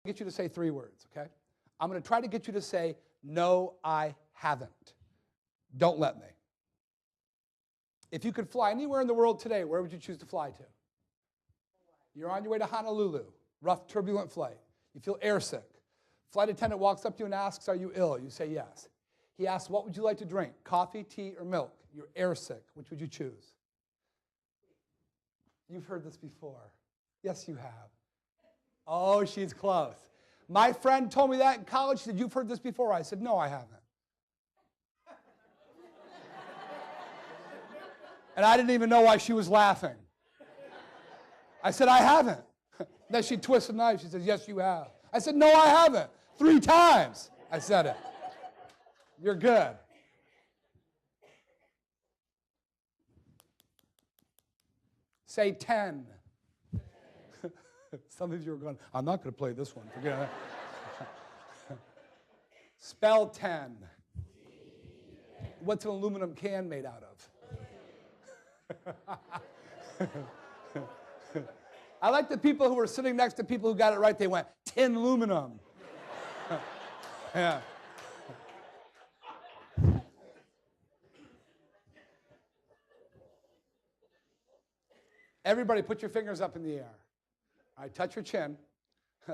get you to say 3 words, okay? I'm going to try to get you to say, no, I haven't. Don't let me. If you could fly anywhere in the world today, where would you choose to fly to? You're on your way to Honolulu, rough, turbulent flight. You feel airsick. Flight attendant walks up to you and asks, are you ill? You say yes. He asks, what would you like to drink? Coffee, tea, or milk? You're airsick. Which would you choose? You've heard this before. Yes, you have. Oh, she's close. My friend told me that in college. She said, you've heard this before. I said, no, I haven't. And I didn't even know why she was laughing. I said, I haven't. Then she twisted the knife. She says, yes, you have. I said, no, I haven't. 3 times I said it. You're good. Say 10. Some of you are going, I'm not going to play this one. Forget it. Spell 10. What's an aluminum can made out of? I like the people who were sitting next to people who got it right. They went, tin aluminum. Yeah. Everybody put your fingers up in the air. All right, touch your chin.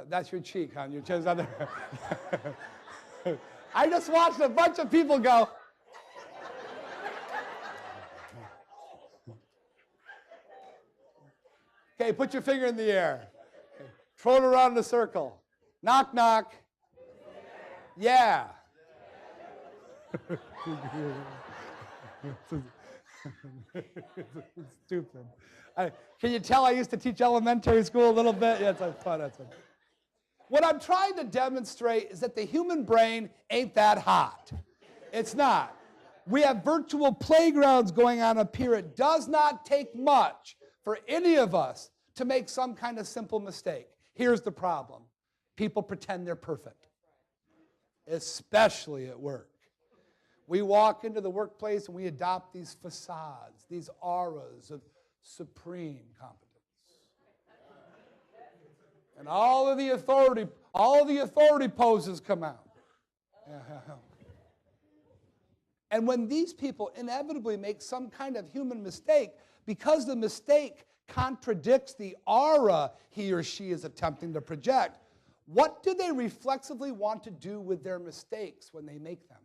That's your cheek, huh? Your chin's on there. I just watched a bunch of people go. Okay, put your finger in the air. Throw it around in a circle. Knock, knock. Yeah. Stupid. Can you tell I used to teach elementary school a little bit? Yeah, it's fun. That's fun. What I'm trying to demonstrate is that the human brain ain't that hot. It's not. We have virtual playgrounds going on up here. It does not take much for any of us to make some kind of simple mistake. Here's the problem. People pretend they're perfect, especially at work. We walk into the workplace and we adopt these facades, these auras of supreme competence. And all of the authority poses come out. And when these people inevitably make some kind of human mistake, because the mistake contradicts the aura he or she is attempting to project, what do they reflexively want to do with their mistakes when they make them?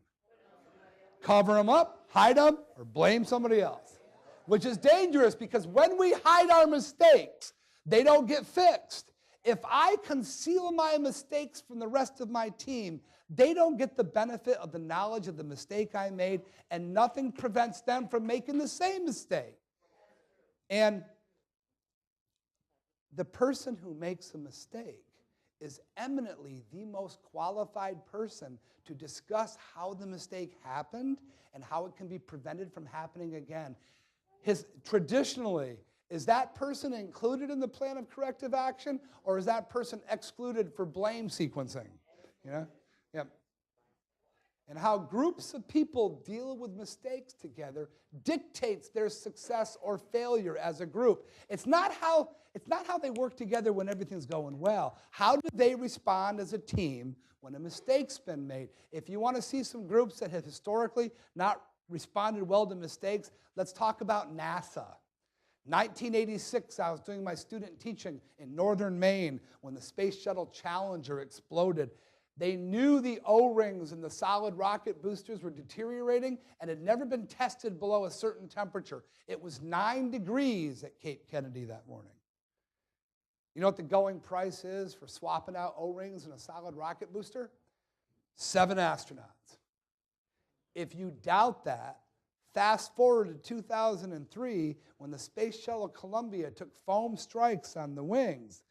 Cover them up, hide them, or blame somebody else. Which is dangerous because when we hide our mistakes, they don't get fixed. If I conceal my mistakes from the rest of my team, they don't get the benefit of the knowledge of the mistake I made, and nothing prevents them from making the same mistake. And the person who makes a mistake is eminently the most qualified person to discuss how the mistake happened and how it can be prevented from happening again. Traditionally, is that person included in the plan of corrective action, or is that person excluded for blame sequencing? You know? Yeah. And how groups of people deal with mistakes together dictates their success or failure as a group. It's not how they work together when everything's going well. How do they respond as a team when a mistake's been made? If you want to see some groups that have historically not responded well to mistakes, let's talk about NASA. 1986, I was doing my student teaching in northern Maine when the Space Shuttle Challenger exploded. They knew the O-rings in the solid rocket boosters were deteriorating and had never been tested below a certain temperature. It was 9 degrees at Cape Kennedy that morning. You know what the going price is for swapping out O-rings in a solid rocket booster? 7 astronauts. If you doubt that, fast forward to 2003 when the Space Shuttle Columbia took foam strikes on the wings.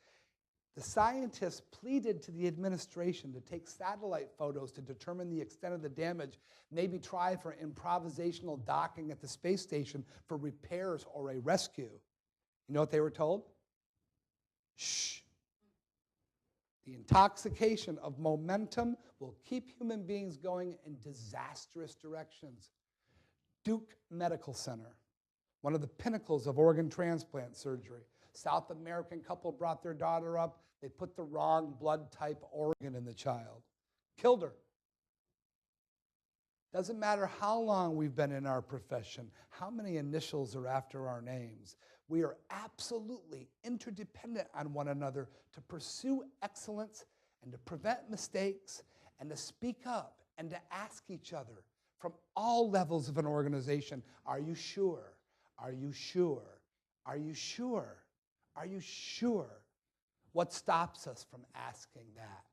The scientists pleaded to the administration to take satellite photos to determine the extent of the damage, maybe try for improvisational docking at the space station for repairs or a rescue. You know what they were told? Shh. The intoxication of momentum will keep human beings going in disastrous directions. Duke Medical Center, one of the pinnacles of organ transplant surgery. South American couple brought their daughter up. They put the wrong blood type organ in the child. Killed her. Doesn't matter how long we've been in our profession, how many initials are after our names. We are absolutely interdependent on one another to pursue excellence and to prevent mistakes and to speak up and to ask each other from all levels of an organization, are you sure? Are you sure? Are you sure? Are you sure? What stops us from asking that?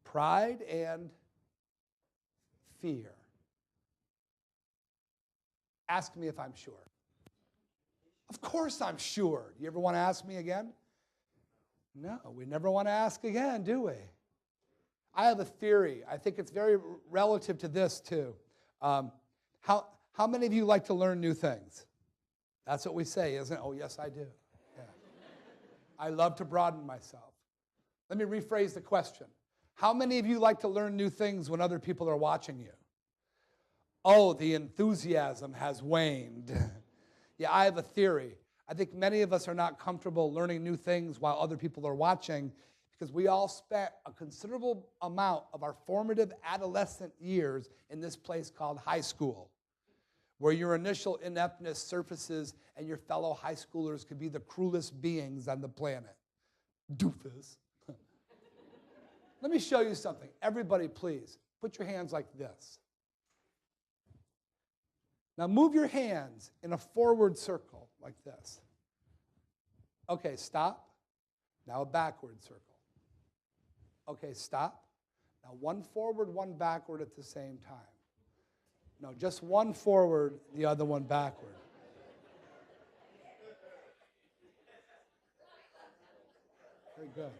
Pride and fear. Ask me if I'm sure. Of course I'm sure. You ever want to ask me again? No, we never want to ask again, do we? I have a theory. I think it's very relative to this too. How many of you like to learn new things? That's what we say, isn't it? Oh, yes, I do. Yeah. I love to broaden myself. Let me rephrase the question. How many of you like to learn new things when other people are watching you? Oh, the enthusiasm has waned. Yeah, I have a theory. I think many of us are not comfortable learning new things while other people are watching because we all spent a considerable amount of our formative adolescent years in this place called high school, where your initial ineptness surfaces and your fellow high schoolers could be the cruelest beings on the planet. Doofus. Let me show you something. Everybody, please, put your hands like this. Now move your hands in a forward circle like this. Okay, stop. Now a backward circle. Okay, stop. Now one forward, one backward at the same time. No, just one forward, the other one backward. Very good.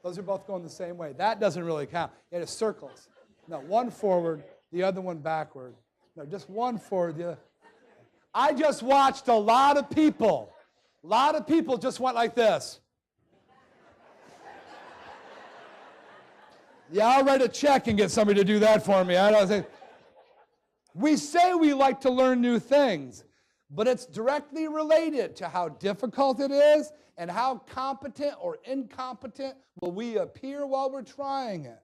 Those are both going the same way. That doesn't really count. It is circles. No, one forward, the other one backward. No, just one forward. The other. I just watched a lot of people just went like this. Yeah, I'll write a check and get somebody to do that for me. I don't think. We say we like to learn new things, but it's directly related to how difficult it is and how competent or incompetent will we appear while we're trying it.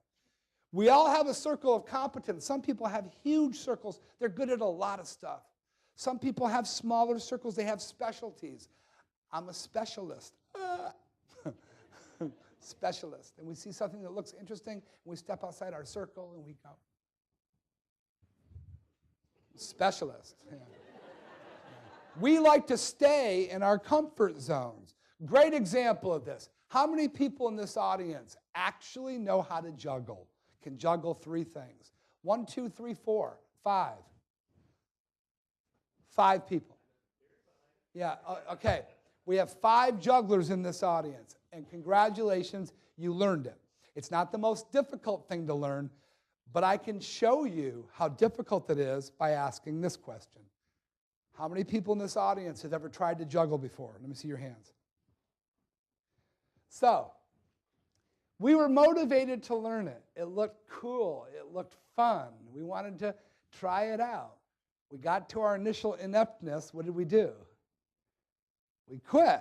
We all have a circle of competence. Some people have huge circles. They're good at a lot of stuff. Some people have smaller circles. They have specialties. I'm a specialist. Specialist. And we see something that looks interesting, and we step outside our circle, and we go. Specialist. Yeah. We like to stay in our comfort zones. Great example of this. How many people in this audience actually know how to juggle? Can juggle 3 things? 1, 2, 3, 4, 5. 5 people. Yeah, okay. We have 5 jugglers in this audience, and congratulations, you learned it. It's not the most difficult thing to learn, but I can show you how difficult it is by asking this question. How many people in this audience have ever tried to juggle before? Let me see your hands. So, we were motivated to learn it. It looked cool. It looked fun. We wanted to try it out. We got to our initial ineptness. What did we do? We quit.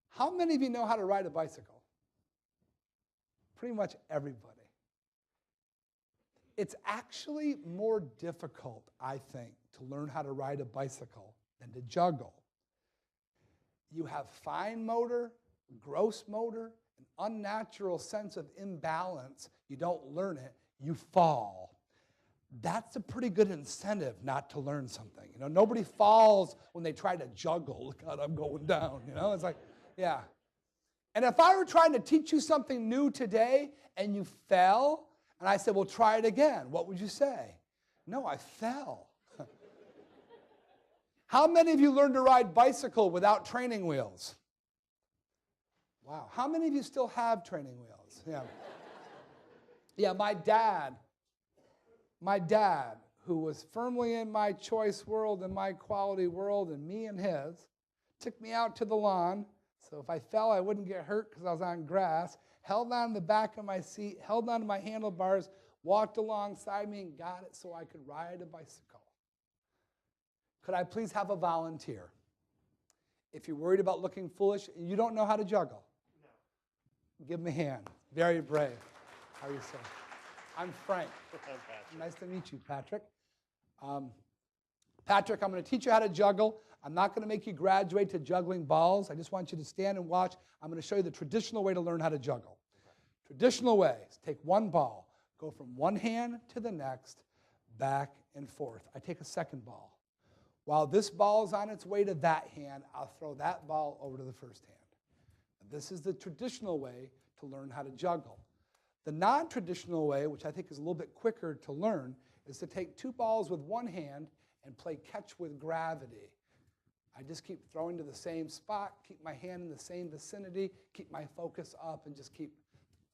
How many of you know how to ride a bicycle? Pretty much everybody. It's actually more difficult, I think, to learn how to ride a bicycle than to juggle. You have fine motor, gross motor, an unnatural sense of imbalance. You don't learn it, you fall. That's a pretty good incentive not to learn something. You know, nobody falls when they try to juggle. Look out, I'm going down. You know, it's like, yeah. And if I were trying to teach you something new today and you fell, and I said, well, try it again, what would you say? No, I fell. How many of you learned to ride bicycle without training wheels? Wow. How many of you still have training wheels? Yeah. Yeah, my dad, who was firmly in my choice world and my quality world and me and his, took me out to the lawn. So if I fell, I wouldn't get hurt because I was on grass, held on the back of my seat, held on to my handlebars, walked alongside me and got it so I could ride a bicycle. Could I please have a volunteer? If you're worried about looking foolish, you don't know how to juggle. No. Give him a hand. Very brave. How are you, sir? I'm Frank. Nice to meet you, Patrick. Patrick, I'm going to teach you how to juggle. I'm not going to make you graduate to juggling balls. I just want you to stand and watch. I'm going to show you the traditional way to learn how to juggle. Okay. Traditional way is take one ball, go from one hand to the next, back and forth. I take a second ball. While this ball is on its way to that hand, I'll throw that ball over to the first hand. And this is the traditional way to learn how to juggle. The non-traditional way, which I think is a little bit quicker to learn, is to take two balls with one hand and play catch with gravity. I just keep throwing to the same spot, keep my hand in the same vicinity, keep my focus up, and just keep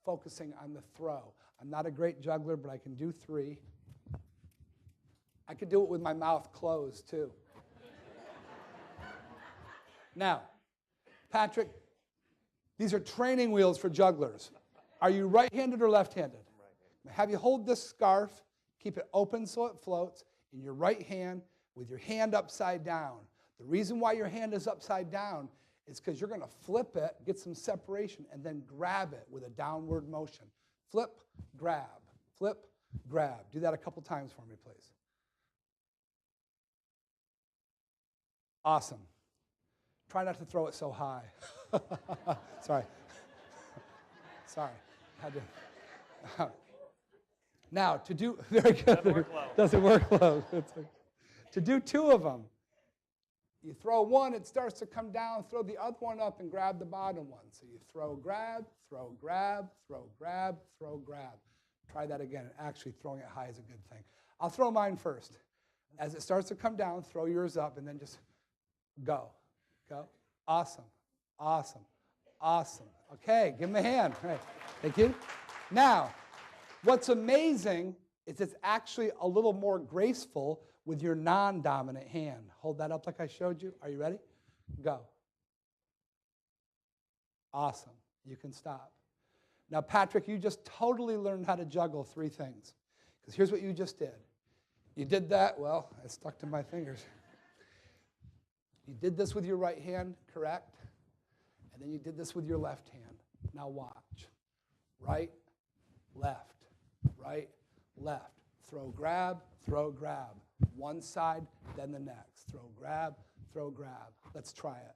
focusing on the throw. I'm not a great juggler, but I can do 3. I could do it with my mouth closed, too. Now, Patrick, these are training wheels for jugglers. Are you right-handed or left-handed? Right-handed. Have you hold this scarf, keep it open so it floats, in your right hand with your hand upside down. The reason why your hand is upside down is because you're going to flip it, get some separation, and then grab it with a downward motion. Flip, grab, flip, grab. Do that a couple times for me, please. Awesome. Try not to throw it so high. Sorry. Sorry. Had to. Now, to do, very good. Doesn't work low. To do 2 of them, you throw one, it starts to come down, throw the other one up and grab the bottom one. So you throw, grab, throw, grab, throw, grab, throw, grab. Try that again. Actually, throwing it high is a good thing. I'll throw mine first. As it starts to come down, throw yours up and then just go. Go. Awesome. Awesome. Awesome. Okay, give him a hand. All right. Thank you. Now, what's amazing is it's actually a little more graceful with your non-dominant hand. Hold that up like I showed you. Are you ready? Go. Awesome. You can stop. Now, Patrick, you just totally learned how to juggle 3 things. Because here's what you just did. You did that. Well, it stuck to my fingers. You did this with your right hand, correct? And then you did this with your left hand. Now watch. Right, left, right, left. Throw, grab, throw, grab. One side, then the next. Throw, grab, throw, grab. Let's try it.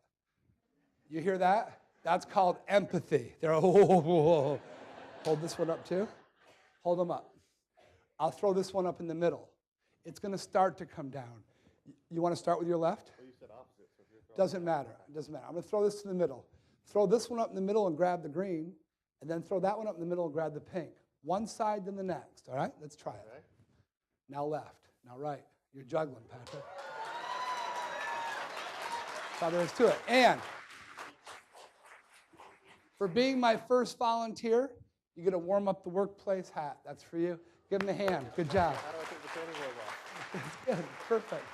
You hear that? That's called empathy. They're, oh. Hold this one up too. Hold them up. I'll throw this one up in the middle. It's going to start to come down. You want to start with your left? Well, you said opposite. So doesn't matter. It doesn't matter. I'm going to throw this to the middle. Throw this one up in the middle and grab the green, and then throw that one up in the middle and grab the pink. One side, then the next. All right? Let's try it. Okay. Now left. Now right. You're juggling, Patrick. That's how there is to it. And for being my first volunteer, you get to warm up the workplace hat. That's for you. Give him a hand. Good job. How do I take the training wheels off? Good. Perfect.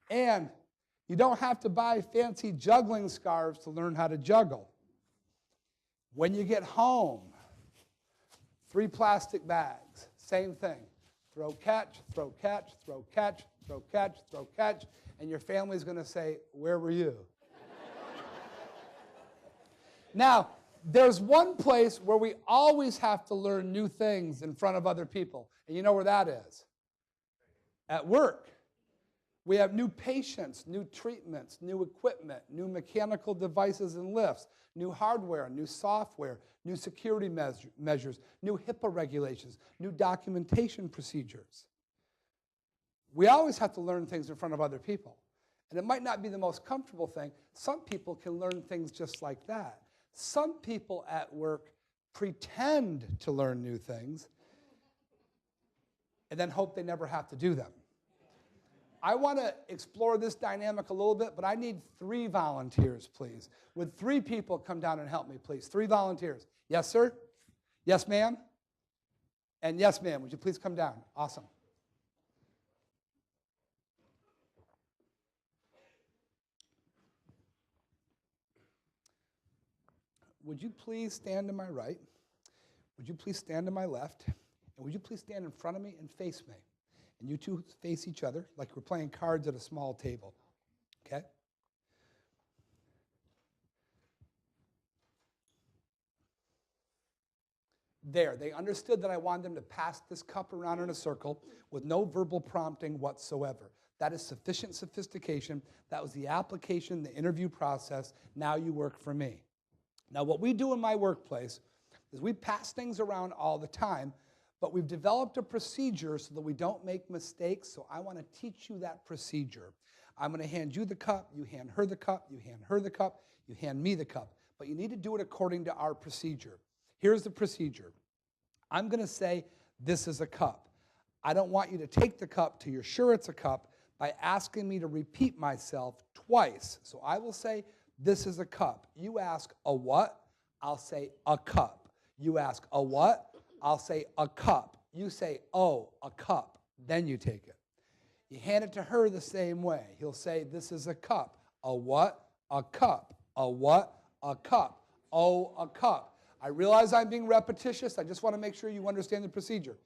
And you don't have to buy fancy juggling scarves to learn how to juggle. When you get home, 3 plastic bags, same thing. Throw, catch, throw, catch, throw, catch, throw, catch, throw, catch, and your family's going to say, where were you? Now, there's one place where we always have to learn new things in front of other people, and you know where that is? At work. We have new patients, new treatments, new equipment, new mechanical devices and lifts, new hardware, new software, new security measures, new HIPAA regulations, new documentation procedures. We always have to learn things in front of other people. And it might not be the most comfortable thing. Some people can learn things just like that. Some people at work pretend to learn new things and then hope they never have to do them. I want to explore this dynamic a little bit, but I need 3 volunteers, please. Would 3 people come down and help me, please? 3 volunteers. Yes, sir? Yes, ma'am? And yes, ma'am. Would you please come down? Awesome. Would you please stand to my right? Would you please stand to my left? And would you please stand in front of me and face me? And you two face each other like we're playing cards at a small table, okay? there. They understood that I wanted them to pass this cup around in a circle with no verbal prompting whatsoever. That is sufficient sophistication. That was the application, the interview process. Now you work for me. Now what we do in my workplace is we pass things around all the time, but we've developed a procedure so that we don't make mistakes, so I want to teach you that procedure. I'm going to hand you the cup, you hand her the cup, you hand her the cup, you hand me the cup. But you need to do it according to our procedure. Here's the procedure. I'm going to say, this is a cup. I don't want you to take the cup till you're sure it's a cup by asking me to repeat myself twice. So I will say, this is a cup. You ask, a what? I'll say, a cup. You ask, a what? I'll say, a cup. You say, oh, a cup. Then you take it. You hand it to her the same way. He'll say, this is a cup. A what? A cup. A what? A cup. Oh, a cup. I realize I'm being repetitious. I just want to make sure you understand the procedure.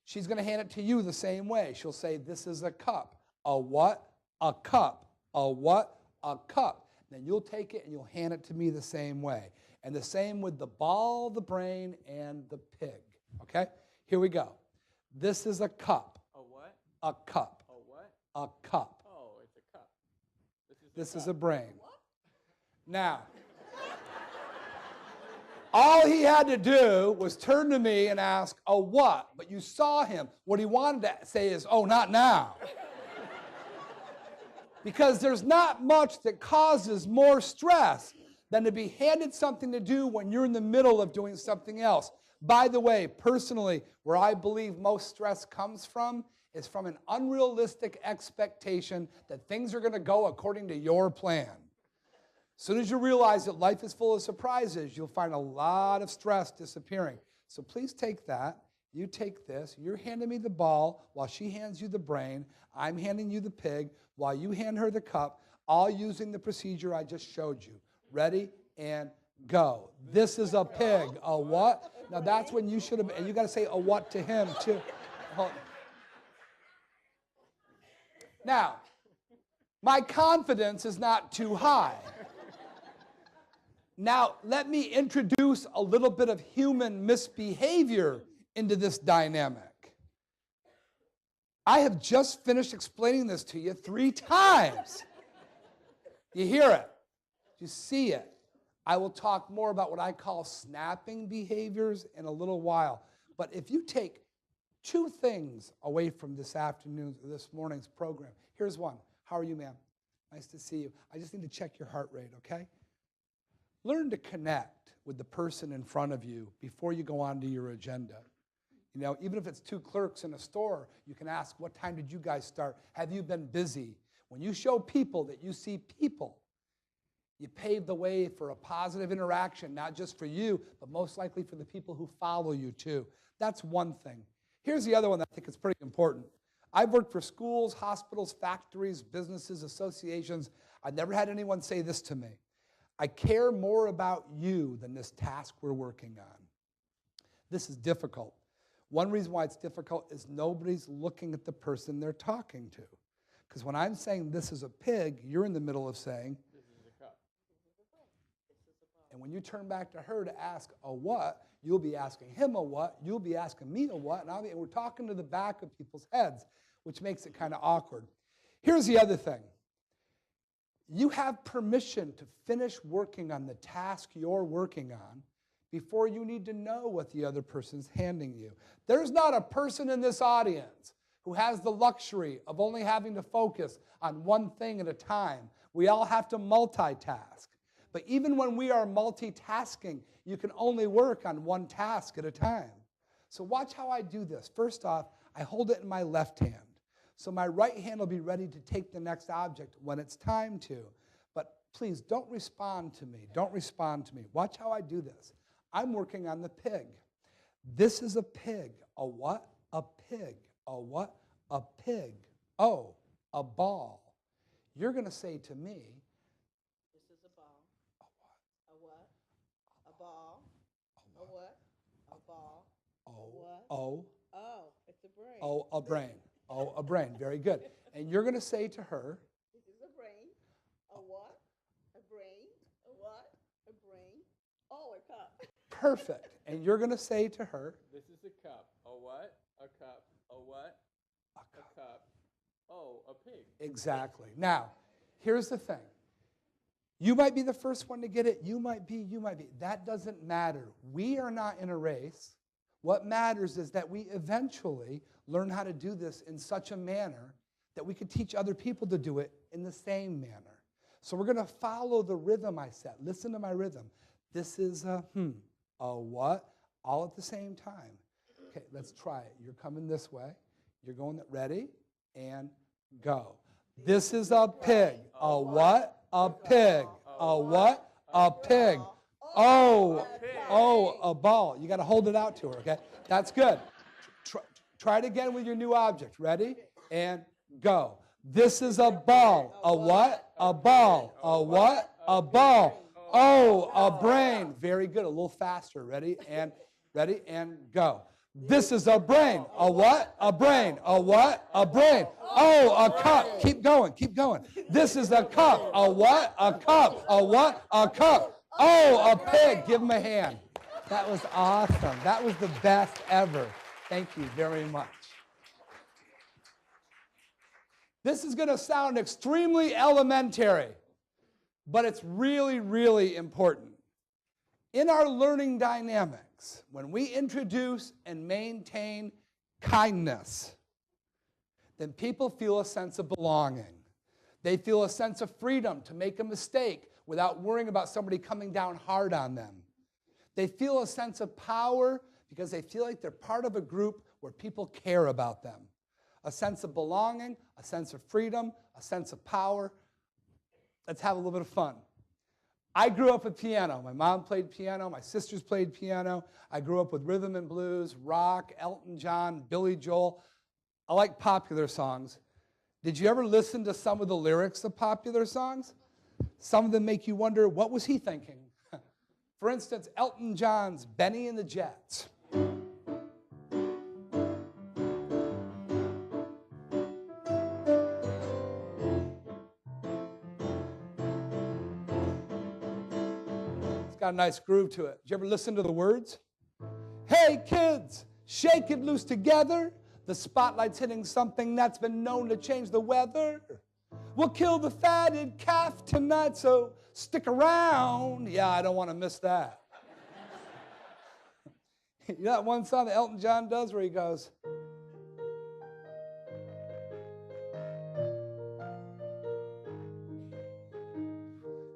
She's going to hand it to you the same way. She'll say, this is a cup. A what? A cup. A what? A cup. Then you'll take it and you'll hand it to me the same way. And the same with the ball, the brain, and the pig. Okay? Here we go. This is a cup. A what? A cup. A what? A cup. Oh, it's a cup. This is a brain. What? Now, all he had to do was turn to me and ask, a what? But you saw him. What he wanted to say is, oh, not now. Because there's not much that causes more stress than to be handed something to do when you're in the middle of doing something else. By the way, personally, where I believe most stress comes from is from an unrealistic expectation that things are going to go according to your plan. As soon as you realize that life is full of surprises, you'll find a lot of stress disappearing. So please take that. You take this. You're handing me the ball while she hands you the brain. I'm handing you the pig while you hand her the cup, all using the procedure I just showed you. Ready and go. This is a pig. A what? Now that's when you should have, and you got to say a what to him too. Now, my confidence is not too high. Now, let me introduce a little bit of human misbehavior into this dynamic. I have just finished explaining this to you 3 times. You hear it. You see it. I will talk more about what I call snapping behaviors in a little while. But if you take 2 things away from this morning's program, here's one. How are you, ma'am? Nice to see you. I just need to check your heart rate, okay? Learn to connect with the person in front of you before you go on to your agenda. You know, even if it's 2 clerks in a store, you can ask, what time did you guys start? Have you been busy? When you show people that you see people, you pave the way for a positive interaction, not just for you, but most likely for the people who follow you too. That's one thing. Here's the other one that I think is pretty important. I've worked for schools, hospitals, factories, businesses, associations. I've never had anyone say this to me. I care more about you than this task we're working on. This is difficult. One reason why it's difficult is nobody's looking at the person they're talking to. Because when I'm saying this is a pig, you're in the middle of saying, this is a cup. And when you turn back to her to ask a what, you'll be asking him a what, you'll be asking me a what, and we're talking to the back of people's heads, which makes it kind of awkward. Here's the other thing. You have permission to finish working on the task you're working on before you need to know what the other person's handing you. There's not a person in this audience who has the luxury of only having to focus on one thing at a time. We all have to multitask. But even when we are multitasking, you can only work on one task at a time. So watch how I do this. First off, I hold it in my left hand. So my right hand will be ready to take the next object when it's time to. But please don't respond to me. Don't respond to me. Watch how I do this. I'm working on the pig. This is a pig. A what? A pig. A what? A pig. Oh, a ball. You're going to say to me, this is a ball. A what? A ball. A what? A ball. Oh, what? oh. Oh, it's a brain. Oh, a brain. Oh, a brain. Very good. And you're going to say to her, this is a brain. A what? A brain. A what? A brain. Oh, a cup. perfect. And you're going to say to her, This is a cup. A what? A cup. A what? A cup. Oh, a pig. exactly. Now, here's the thing. You might be the first one to get it. You might be. That doesn't matter. We are not in a race. What matters is that we eventually learn how to do this in such a manner that we could teach other people to do it in the same manner. So we're going to follow the rhythm I set. Listen to my rhythm. This is a what, all at the same time. Okay, let's try it. You're coming this way. You're going ready, and go. This is a pig. A what? A pig. A what? A pig. Oh, a ball. You got to hold it out to her, okay? That's good. Try it again with your new object. Ready? And go. This is a ball. A what? A ball. A what? A ball. Oh, a brain. Very good. A little faster. Ready? And go. This is a brain. A what? A brain. A what? A brain. Oh, a cup. Keep going. Keep going. This is a cup. A what? A cup. A what? A cup. Oh, a pig. Give him a hand. That was awesome. That was the best ever. Thank you very much. This is going to sound extremely elementary, but it's really, really important. In our learning dynamics, when we introduce and maintain kindness, then people feel a sense of belonging. They feel a sense of freedom to make a mistake without worrying about somebody coming down hard on them. They feel a sense of power because they feel like they're part of a group where people care about them. A sense of belonging, a sense of freedom, a sense of power. Let's have a little bit of fun. I grew up with piano. My mom played piano. My sisters played piano. I grew up with rhythm and blues, rock, Elton John, Billy Joel. I like popular songs. Did you ever listen to some of the lyrics of popular songs? Some of them make you wonder, what was he thinking? For instance, Elton John's Benny and the Jets. It's got a nice groove to it. Did you ever listen to the words? Hey kids, shake it loose together. The spotlight's hitting something that's been known to change the weather. We'll kill the fatted calf tonight, so stick around. Yeah, I don't want to miss that. You know that one song that Elton John does where he goes,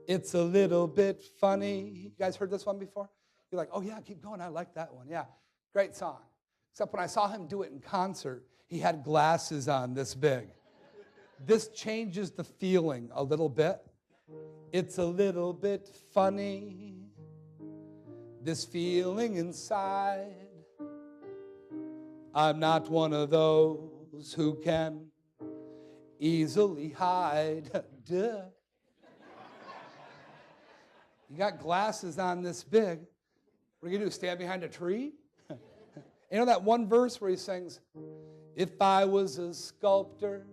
it's a little bit funny. You guys heard this one before? You're like, oh yeah, keep going. I like that one. Yeah, great song. Except when I saw him do it in concert, he had glasses on this big. This changes the feeling a little bit. It's a little bit funny, this feeling inside. I'm not one of those who can easily hide. Duh. You got glasses on this big. What are you going to do, stand behind a tree? You know that one verse where he sings, if I was a sculptor,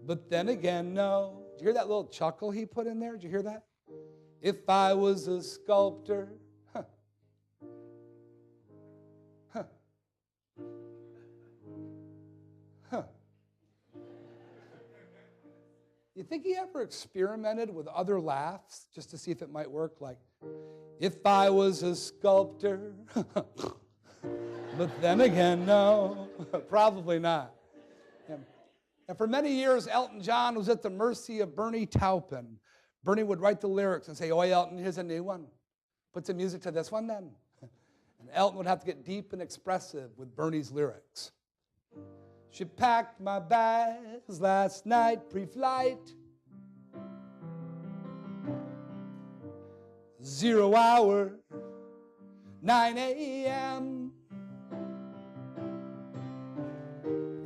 but then again, no. Did you hear that little chuckle he put in there? Did you hear that? If I was a sculptor, You think he ever experimented with other laughs just to see if it might work? Like, if I was a sculptor, but then again, no. Probably not. And for many years, Elton John was at the mercy of Bernie Taupin. Bernie would write the lyrics and say, "Oi, Elton, here's a new one. Put some music to this one then." And Elton would have to get deep and expressive with Bernie's lyrics. She packed my bags last night pre-flight. 0 hour, 9 a.m.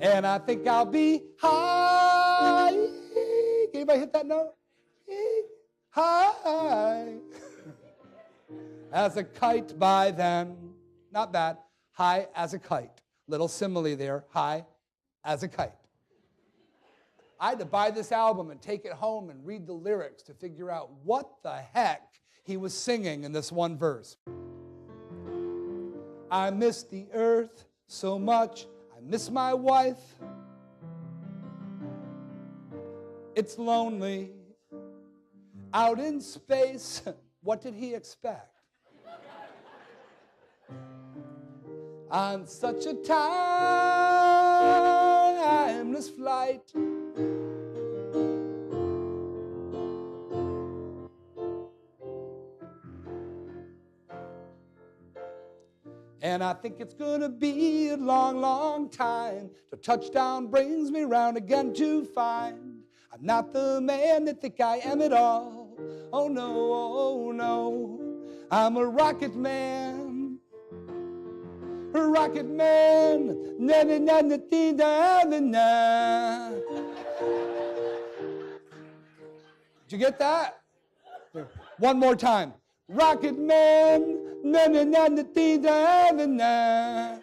And I think I'll be high. Can anybody hit that note? High. As a kite by then. Not bad. High as a kite. Little simile there. High as a kite. I had to buy this album and take it home and read the lyrics to figure out what the heck he was singing in this one verse. I miss the earth so much. I miss my wife. It's lonely out in space. What did he expect? On such a timeless flight, and I think it's gonna be a long, long time till touchdown brings me round again to find I'm not the man that think I am at all. Oh no, oh no, I'm a rocket man. A rocket man. Na na na na na na na. Did you get that? Here, one more time. Rocket man. Na na na na na na na. Let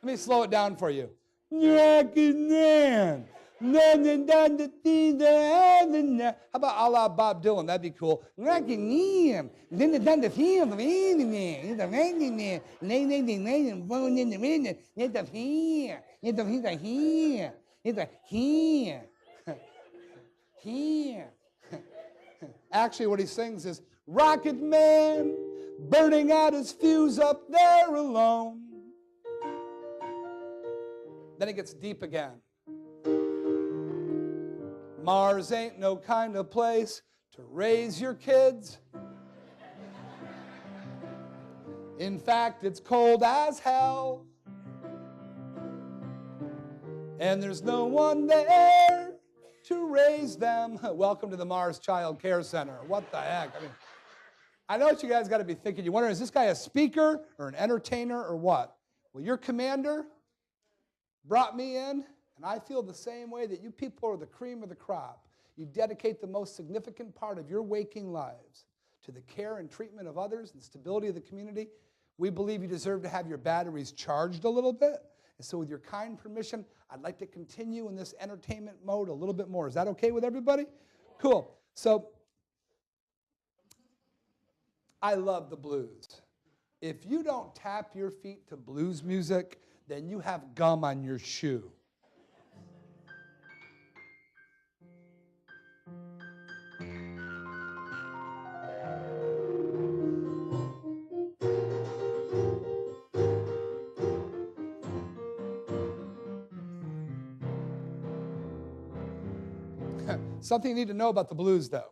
me slow it down for you. Rocket man. Na na na na na na na. How about a la Bob Dylan? That'd be cool. Rocket man. Then the done the field of man. The raining man. Nay nay nay nay. Born in the rain. It's a here. It's a here. It's a here. Here. Actually, what he sings is, Rocket man, burning out his fuse up there alone. Then it gets deep again. Mars ain't no kind of place to raise your kids. In fact, it's cold as hell. And there's no one there to raise them. Welcome to the Mars Child Care Center. What the heck? I mean, I know what you guys got to be thinking. You wonder, is this guy a speaker or an entertainer or what? Well, your commander brought me in, and I feel the same way that you people are the cream of the crop. You dedicate the most significant part of your waking lives to the care and treatment of others and stability of the community. We believe you deserve to have your batteries charged a little bit. And so with your kind permission, I'd like to continue in this entertainment mode a little bit more. Is that okay with everybody? Cool. So I love the blues. If you don't tap your feet to blues music, then you have gum on your shoe. Something you need to know about the blues, though.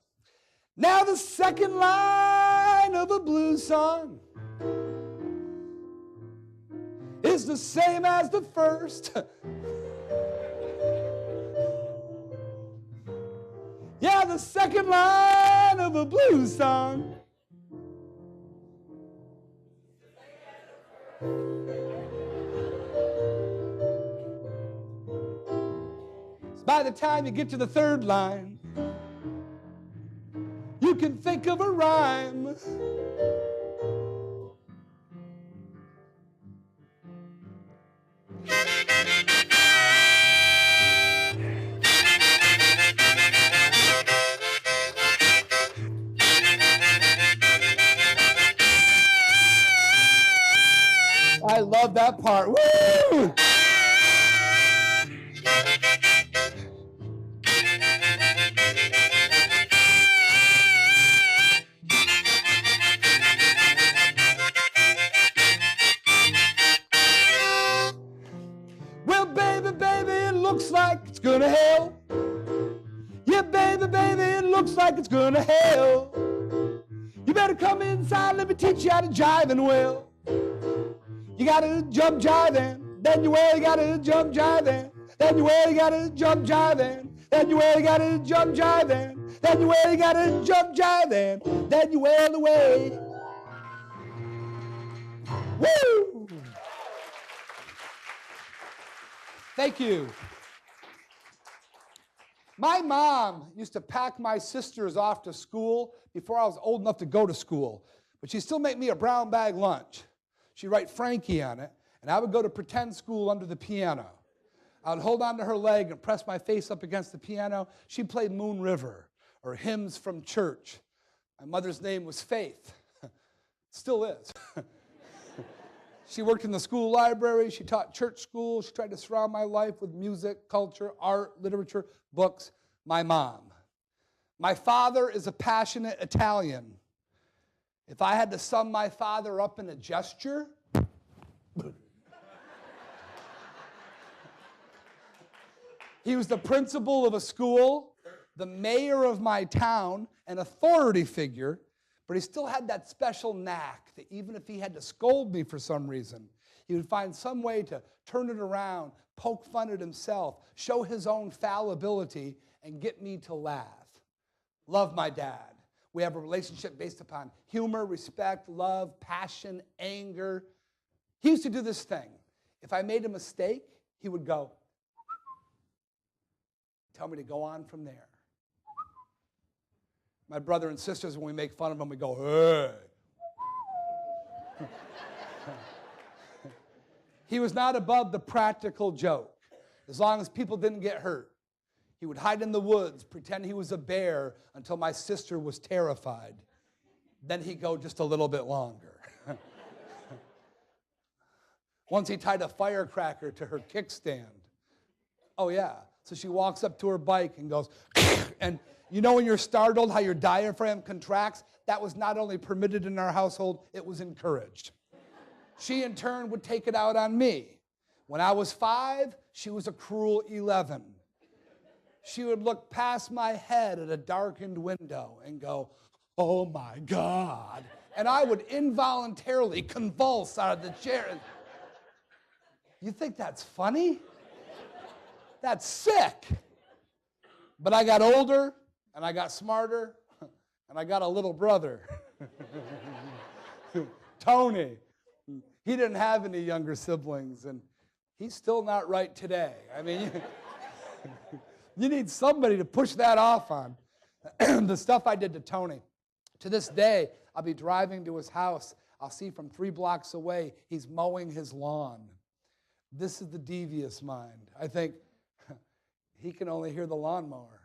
Now the second line of a blues song is the same as the first. Yeah, the second line of a blues song. By the time you get to the third line, you can think of a rhyme. I love that part. Woo! Well, baby, baby, it looks like it's gonna hail. Yeah, baby, baby, it looks like it's gonna hail. You better come inside, let me teach you how to jive and well. You gotta jump jiving, then you well, you gotta jump jiving, then you well, you gotta jump jiving, then you well, you gotta jump jiving, then you well, you gotta jump jiving, then you well away. Woo! Thank you. My mom used to pack my sisters off to school before I was old enough to go to school, but she'd still make me a brown bag lunch. She'd write Frankie on it, and I would go to pretend school under the piano. I would hold on to her leg and press my face up against the piano. She played Moon River or hymns from church. My mother's name was Faith. Still is. She worked in the school library. She taught church school. She tried to surround my life with music, culture, art, literature, books. My mom. My father is a passionate Italian. If I had to sum my father up in a gesture, he was the principal of a school, the mayor of my town, an authority figure, but he still had that special knack that even if he had to scold me for some reason, he would find some way to turn it around, poke fun at himself, show his own fallibility, and get me to laugh. Love my dad. We have a relationship based upon humor, respect, love, passion, anger. He used to do this thing. If I made a mistake, he would go, tell me to go on from there. My brother and sisters, when we make fun of him, we go, hey. He was not above the practical joke, as long as people didn't get hurt. He would hide in the woods, pretend he was a bear until my sister was terrified. Then he'd go just a little bit longer. Once he tied a firecracker to her kickstand. Oh yeah, so she walks up to her bike and goes, and you know when you're startled how your diaphragm contracts? That was not only permitted in our household, it was encouraged. She in turn would take it out on me. When I was 5, she was a cruel 11. She would look past my head at a darkened window and go, oh my God. And I would involuntarily convulse out of the chair. You think that's funny? That's sick. But I got older, and I got smarter, and I got a little brother. Tony. He didn't have any younger siblings, and he's still not right today. I mean, you need somebody to push that off on. The stuff I did to Tony. To this day, I'll be driving to his house. I'll see from 3 blocks away, he's mowing his lawn. This is the devious mind. I think he can only hear the lawnmower.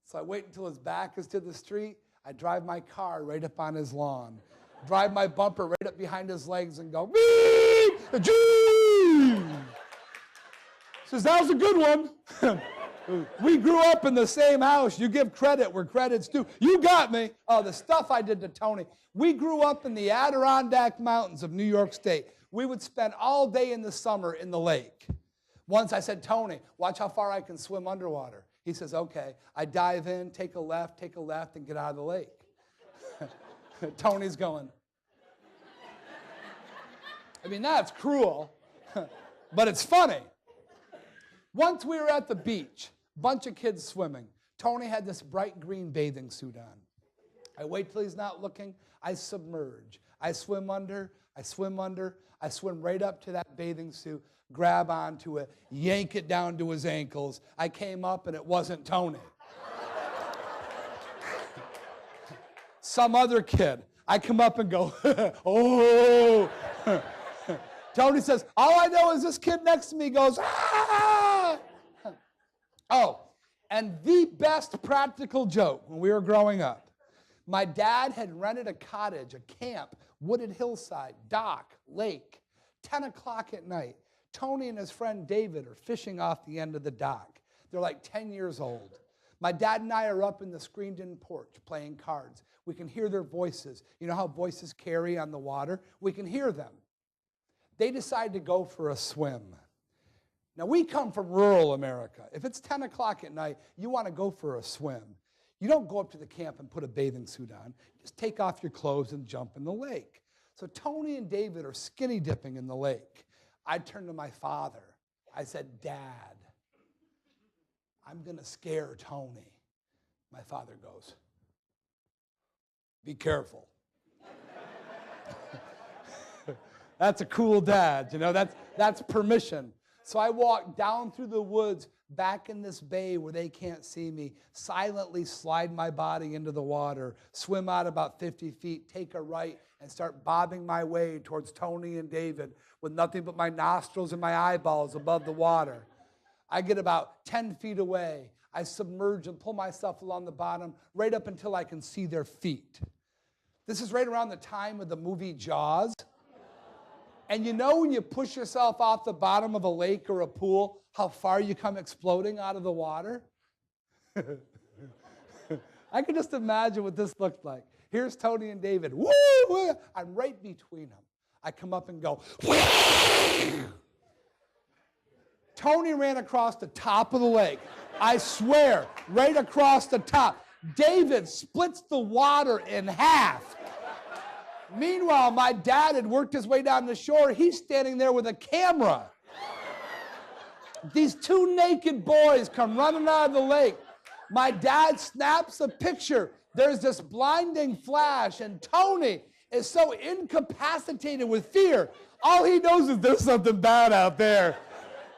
So I wait until his back is to the street. I drive my car right up on his lawn. Drive my bumper right up behind his legs and go, beep, gee. Says, that was a good one. We grew up in the same house. You give credit where credit's due. You got me. Oh, the stuff I did to Tony. We grew up in the Adirondack Mountains of New York State. We would spend all day in the summer in the lake. Once I said, Tony, watch how far I can swim underwater. He says, okay. I dive in, take a left, and get out of the lake. Tony's going. I mean, that's cruel, but it's funny. Once we were at the beach, bunch of kids swimming. Tony had this bright green bathing suit on. I wait till he's not looking. I submerge. I swim under. I swim right up to that bathing suit, grab onto it, yank it down to his ankles. I came up and it wasn't Tony. Some other kid. I come up and go, oh. Tony says, all I know is this kid next to me goes, ah. Oh, and the best practical joke when we were growing up. My dad had rented a cottage, a camp, wooded hillside, dock, lake, 10 o'clock at night. Tony and his friend David are fishing off the end of the dock. They're like 10 years old. My dad and I are up in the screened-in porch playing cards. We can hear their voices. You know how voices carry on the water? We can hear them. They decide to go for a swim. Now, we come from rural America. If it's 10 o'clock at night, you want to go for a swim. You don't go up to the camp and put a bathing suit on. Just take off your clothes and jump in the lake. So Tony and David are skinny dipping in the lake. I turned to my father. I said, Dad, I'm going to scare Tony. My father goes, be careful. That's a cool dad, you know, that's permission. So I walk down through the woods back in this bay where they can't see me, silently slide my body into the water, swim out about 50 feet, take a right, and start bobbing my way towards Tony and David with nothing but my nostrils and my eyeballs above the water. I get about 10 feet away. I submerge and pull myself along the bottom right up until I can see their feet. This is right around the time of the movie Jaws. And you know when you push yourself off the bottom of a lake or a pool, how far you come exploding out of the water? I can just imagine what this looked like. Here's Tony and David. Woo! Woo! I'm right between them. I come up and go. Tony ran across the top of the lake. I swear, right across the top. David splits the water in half. Meanwhile, my dad had worked his way down the shore. He's standing there with a camera. These two naked boys come running out of the lake. My dad snaps a picture. There's this blinding flash, and Tony is so incapacitated with fear. All he knows is there's something bad out there.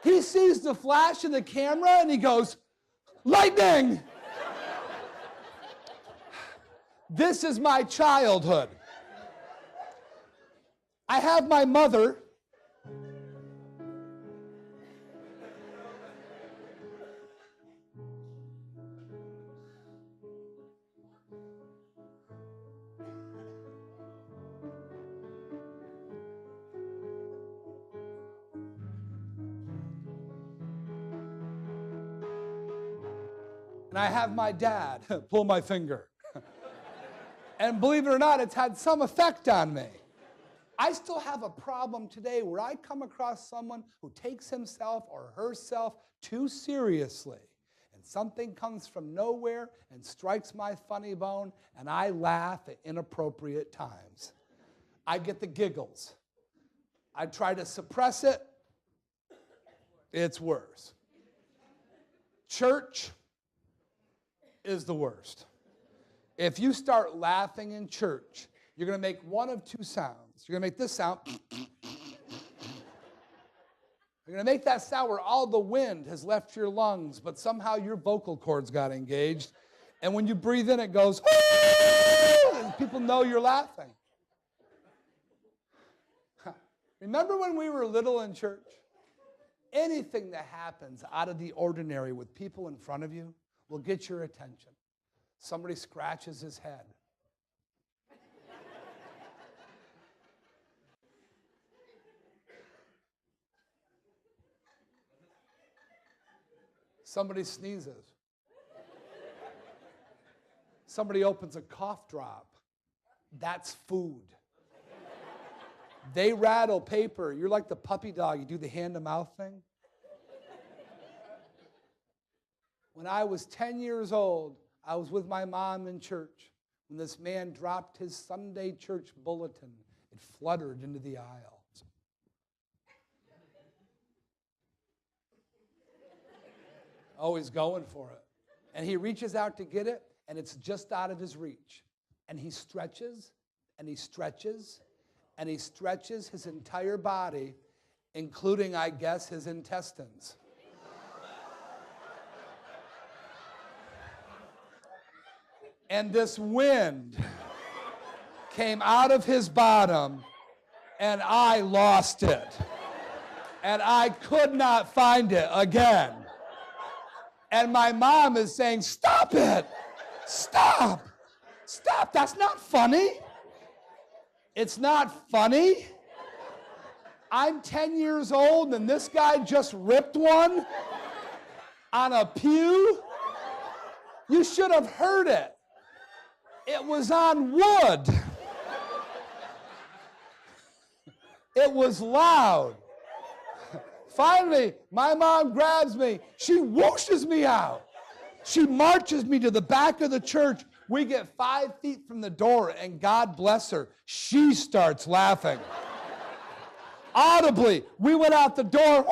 He sees the flash in the camera, and he goes, lightning! This is my childhood. I have my mother. And I have my dad. Pull my finger. And believe it or not, it's had some effect on me. I still have a problem today where I come across someone who takes himself or herself too seriously, and something comes from nowhere and strikes my funny bone, and I laugh at inappropriate times. I get the giggles. I try to suppress it. It's worse. Church is the worst. If you start laughing in church, you're going to make one of two sounds. You're going to make this sound. You're going to make that sound where all the wind has left your lungs, but somehow your vocal cords got engaged. And when you breathe in, it goes, and people know you're laughing. Remember when we were little in church? Anything that happens out of the ordinary with people in front of you will get your attention. Somebody scratches his head. Somebody sneezes. Somebody opens a cough drop. That's food. They rattle paper. You're like the puppy dog. You do the hand-to-mouth thing. When I was 10 years old, I was with my mom in church when this man dropped his Sunday church bulletin. It fluttered into the aisle. Oh, he's going for it. And he reaches out to get it, and it's just out of his reach. And he stretches, and he stretches, and he stretches his entire body, including, I guess, his intestines. And this wind came out of his bottom, and I lost it. And I could not find it again. And my mom is saying, stop it. Stop. Stop. That's not funny. It's not funny. I'm 10 years old, and this guy just ripped one on a pew. You should have heard it. It was on wood. It was loud. Finally, my mom grabs me. She whooshes me out. She marches me to the back of the church. We get 5 feet from the door, and God bless her, she starts laughing. Audibly, we went out the door.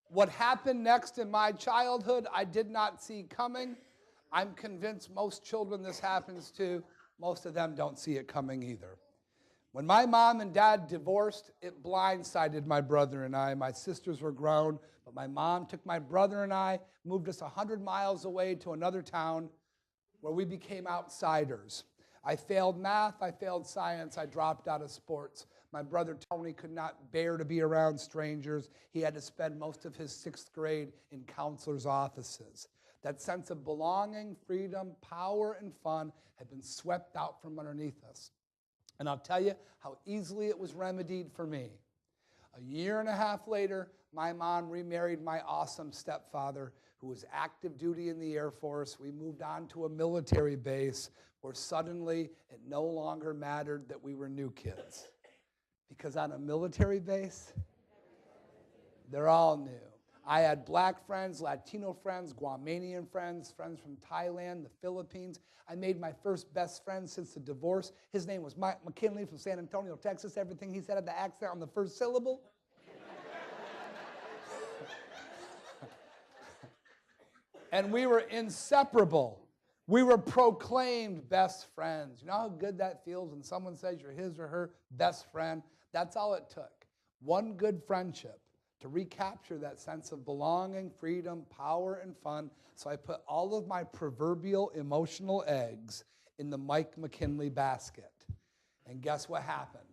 What happened next in my childhood, I did not see coming. I'm convinced most children this happens to, most of them don't see it coming either. When my mom and dad divorced, it blindsided my brother and I. My sisters were grown, but my mom took my brother and I, moved us 100 miles away to another town where we became outsiders. I failed math, I failed science, I dropped out of sports. My brother Tony could not bear to be around strangers. He had to spend most of his 6th grade in counselors' offices. That sense of belonging, freedom, power, and fun had been swept out from underneath us. And I'll tell you how easily it was remedied for me. A year and a half later, my mom remarried my awesome stepfather, who was active duty in the Air Force. We moved on to a military base where suddenly it no longer mattered that we were new kids. Because on a military base, they're all new. I had black friends, Latino friends, Guamanian friends, friends from Thailand, the Philippines. I made my first best friend since the divorce. His name was Mike McKinley from San Antonio, Texas. Everything he said had the accent on the first syllable. And we were inseparable. We were proclaimed best friends. You know how good that feels when someone says you're his or her best friend? That's all it took. One good friendship to recapture that sense of belonging, freedom, power, and fun. So I put all of my proverbial emotional eggs in the Mike McKinley basket. And guess what happened?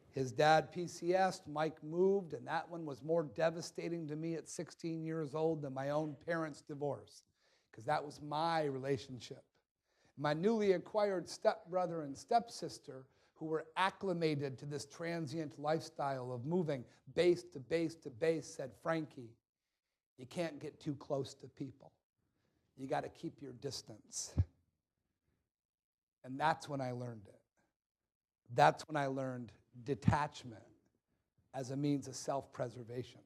His dad PCS'd, Mike moved, and that one was more devastating to me at 16 years old than my own parents' divorce, because that was my relationship. My newly acquired stepbrother and stepsister, who were acclimated to this transient lifestyle of moving base to base to base, said, Frankie, you can't get too close to people. You got to keep your distance. And that's when I learned it. That's when I learned detachment as a means of self-preservation.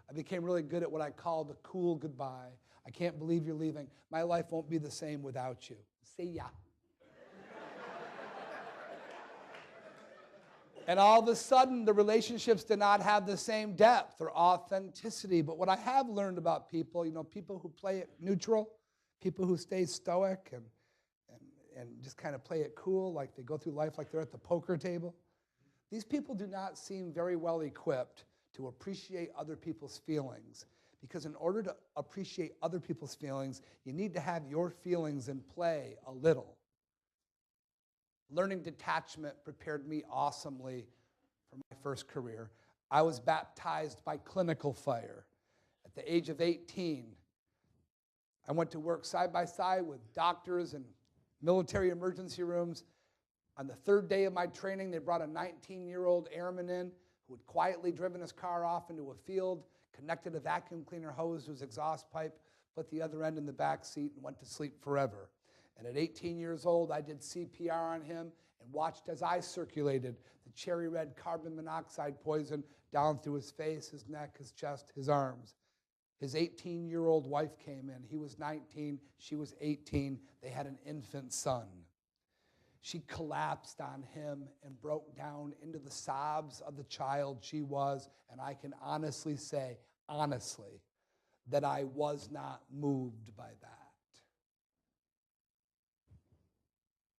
I became really good at what I called a cool goodbye. I can't believe you're leaving. My life won't be the same without you. See ya. And all of a sudden, the relationships did not have the same depth or authenticity. But what I have learned about people, people who play it neutral, people who stay stoic and just kind of play it cool, like they go through life like they're at the poker table, these people do not seem very well equipped to appreciate other people's feelings. Because in order to appreciate other people's feelings, you need to have your feelings in play a little. Learning detachment prepared me awesomely for my first career. I was baptized by clinical fire. At the age of 18, I went to work side by side with doctors and military emergency rooms. On the 3rd day of my training, they brought a 19-year-old airman in who had quietly driven his car off into a field, connected a vacuum cleaner hose to his exhaust pipe, put the other end in the back seat, and went to sleep forever. And at 18 years old, I did CPR on him and watched as I circulated the cherry red carbon monoxide poison down through his face, his neck, his chest, his arms. His 18-year-old wife came in. He was 19, she was 18. They had an infant son. She collapsed on him and broke down into the sobs of the child she was, and I can honestly say, that I was not moved by that.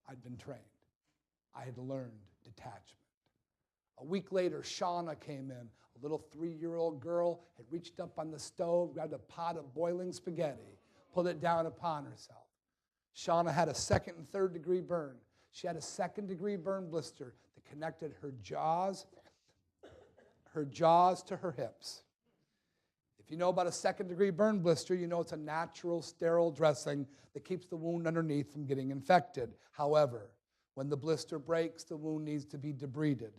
I'd been trained. I had learned detachment. A week later, Shauna came in. A little 3-year-old girl had reached up on the stove, grabbed a pot of boiling spaghetti, pulled it down upon herself. Shauna had a 2nd and 3rd degree burn. She had a 2nd degree burn blister that connected her jaws to her hips. If you know about a 2nd degree burn blister, you know it's a natural sterile dressing that keeps the wound underneath from getting infected. However, when the blister breaks, the wound needs to be debrided.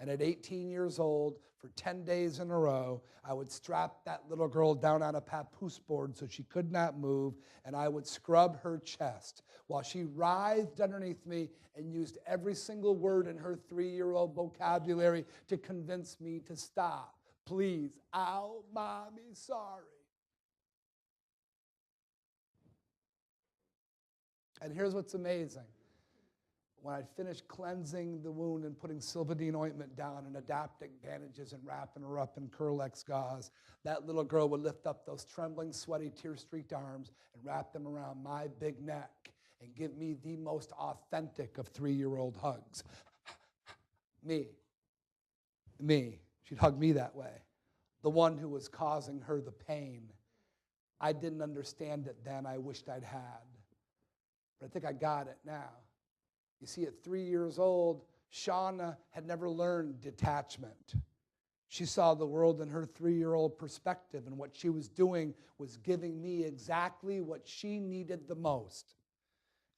And at 18 years old, for 10 days in a row, I would strap that little girl down on a papoose board so she could not move, and I would scrub her chest while she writhed underneath me and used every single word in her 3-year-old vocabulary to convince me to stop. Please, ow, mommy, sorry. And here's what's amazing. When I'd finished cleansing the wound and putting Silvadene ointment down and adaptic bandages and wrapping her up in Curlex gauze, that little girl would lift up those trembling, sweaty, tear-streaked arms and wrap them around my big neck and give me the most authentic of 3-year-old hugs. Me. She'd hug me that way. The one who was causing her the pain. I didn't understand it then. I wished I'd had. But I think I got it now. You see, at 3 years old, Shauna had never learned detachment. She saw the world in her 3-year-old perspective, and what she was doing was giving me exactly what she needed the most.